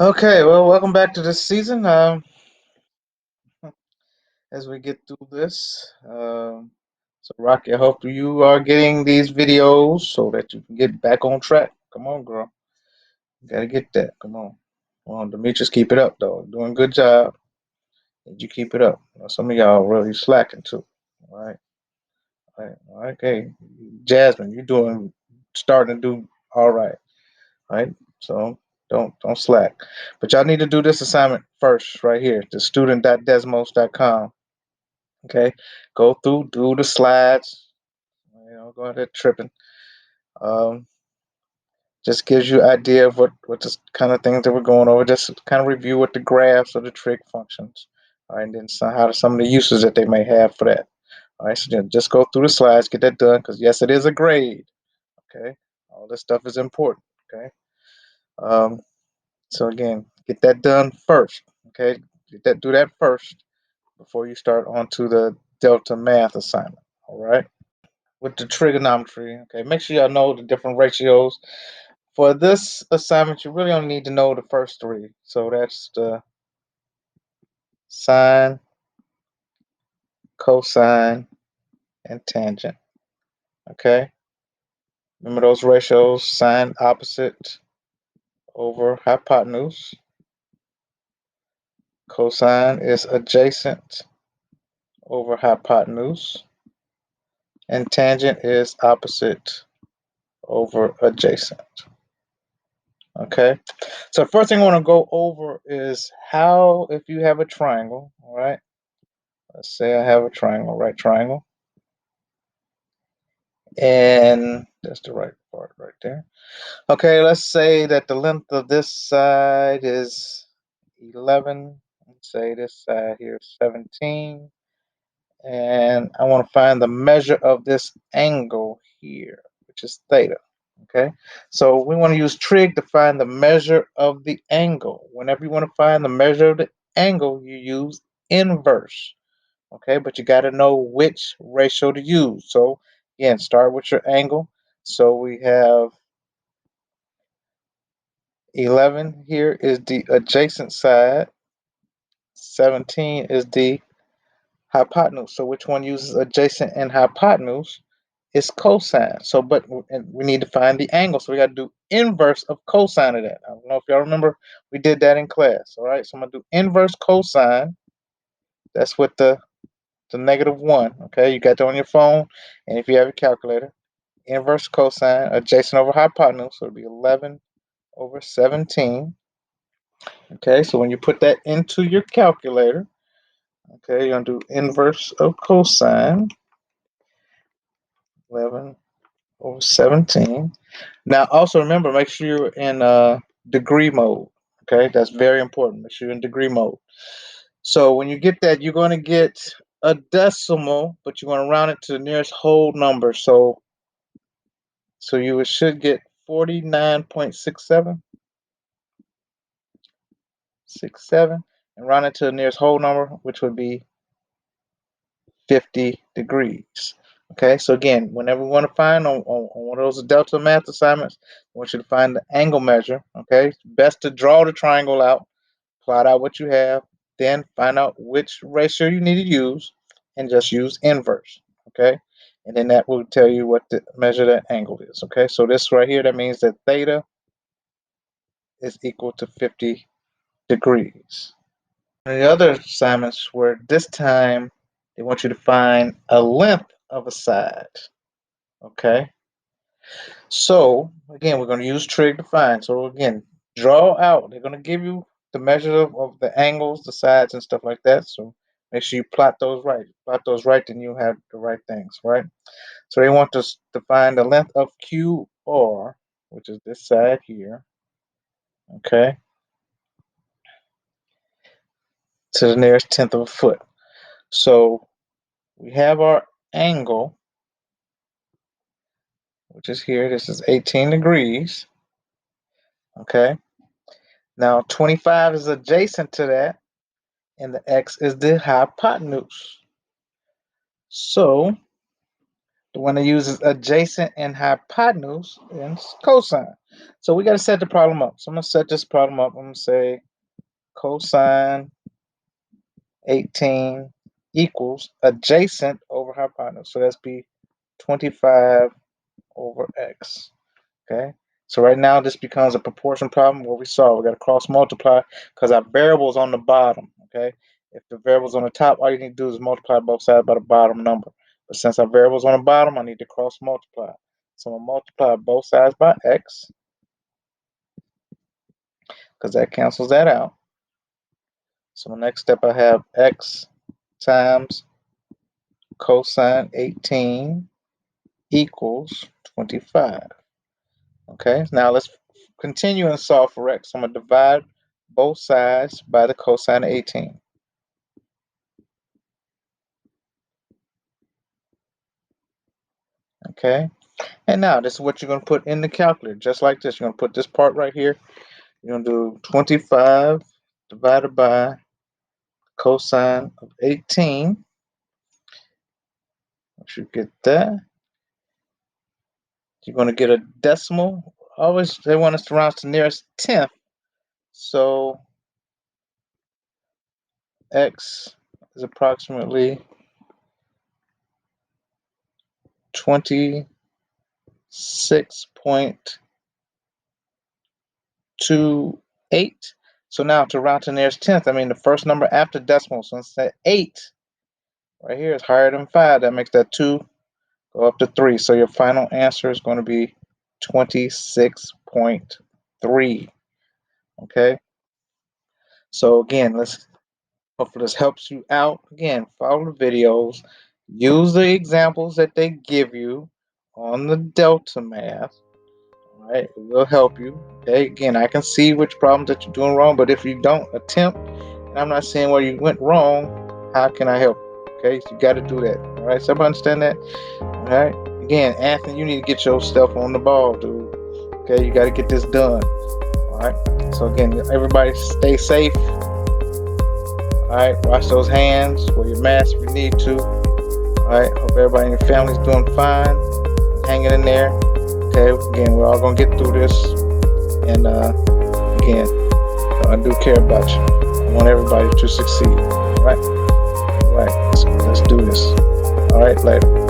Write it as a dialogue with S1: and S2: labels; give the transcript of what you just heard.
S1: Okay, well, welcome back to this season. As we get through this, so Rocky, I hope you are getting these videos so that you can get back on track. Come on, girl, you gotta get that. Come on, come on, Demetrius, keep it up, though. Doing a good job. Need you keep it up. Some of y'all really slacking too. All right, all right. Okay, Jasmine, you're starting to do all right. All right, so don't slack. But y'all need to do this assignment first, right here, the student.desmos.com. Okay, go through, do the slides. Go ahead tripping. Um, just gives you idea of what the kind of things that we're going over. Just kind of review what the graphs or the trig functions. All right, and then some of the uses that they may have for that. All right, so then just go through the slides, get that done, because yes, it is a grade. Okay, all this stuff is important. Okay, um, so again, get that done first. Okay, do that first before you start onto the delta math assignment. All right. With the trigonometry. Okay, make sure y'all know the different ratios. For this assignment, you really only need to know the first three. So that's the sine, cosine, and tangent. Okay, remember those ratios: sine opposite over hypotenuse, cosine is adjacent over hypotenuse, and tangent is opposite over adjacent. Okay, so first thing I want to go over is how, if you have a triangle, all right, let's say I have a triangle, right triangle, and that's the right part right there. Okay, let's say that the length of this side is 11. Let's say this side here is 17. And I want to find the measure of this angle here, which is theta. Okay, so we want to use trig to find the measure of the angle. Whenever you want to find the measure of the angle, you use inverse. Okay, but you got to know which ratio to use. So again, start with your angle. So we have 11 here is the adjacent side, 17 is the hypotenuse. So which one uses adjacent and hypotenuse? Is cosine. So, but we need to find the angle. So we got to do inverse of cosine of that. I don't know if y'all remember, we did that in class. All right, so I'm gonna do inverse cosine. That's with the -1. Okay, you got that on your phone, and if you have a calculator, inverse cosine adjacent over hypotenuse, so it'll be 11 over 17. Okay, so when you put that into your calculator, okay, you're gonna do inverse of cosine, 11 over 17. Now, also remember, make sure you're in degree mode. Okay, that's very important. Make sure you're in degree mode. So when you get that, you're going to get a decimal, but you're going to round it to the nearest whole number. So you should get 49.67, and round it to the nearest whole number, which would be 50 degrees. Okay, so again, whenever we want to find on one of those delta math assignments, I want you to find the angle measure. Okay, it's best to draw the triangle out, plot out what you have, then find out which ratio you need to use, and just use inverse. Okay, and then that will tell you what to measure that angle is. Okay, so this right here, that means that theta is equal to 50 degrees. And the other assignments where this time they want you to find a length of a side. Okay, so again, we're going to use trig to find. So again, draw out. They're going to give you the measure of the angles, the sides, and stuff like that. So make sure you plot those right. Plot those right, then you have the right things, right? So they want us to find the length of QR, which is this side here. Okay, to the nearest tenth of a foot. So we have our angle, which is here. This is 18 degrees. Okay. Now 25 is adjacent to that, and the x is the hypotenuse. So the one that uses adjacent and hypotenuse is cosine. So we got to set the problem up. So I'm going to set this problem up. I'm going to say cosine 18 equals adjacent over hypotenuse. So that's be 25 over x. Okay. So right now this becomes a proportion problem. What we saw, we got to cross multiply because our variable is on the bottom. Okay. If the variable's on the top, all you need to do is multiply both sides by the bottom number. But since our variable's on the bottom, I need to cross multiply. So I'm going to multiply both sides by x because that cancels that out. So the next step, I have x times cosine 18 equals 25. Okay, now let's continue and solve for x. So I'm going to divide both sides by the cosine of 18. Okay, and now this is what you're going to put in the calculator, just like this. You're going to put this part right here. You're going to do 25 divided by cosine of 18. Once you get that, you're going to get a decimal. Always, they want us to round to the nearest tenth. So x is approximately 26.28. So now to round to the nearest tenth, I mean the first number after decimal. So instead 8 right here is higher than 5. That makes that 2 go up to 3. So your final answer is going to be 26.3. Okay. So again, hopefully this helps you out. Again, follow the videos. Use the examples that they give you on the Delta math. All right, it will help you. Okay, again, I can see which problems that you're doing wrong, but if you don't attempt, and I'm not saying where you went wrong, how can I help? Okay, so you got to do that. All right, so everybody understand that? All right, again, Anthony, you need to get your stuff on the ball, dude. Okay, you got to get this done. All right, so again, everybody stay safe. All right, wash those hands, wear your mask if you need to. All right, hope everybody in your family's doing fine, hanging in there. Okay, again, we're all gonna get through this, and again, I do care about you. I want everybody to succeed. All right, let's do this. All right, later.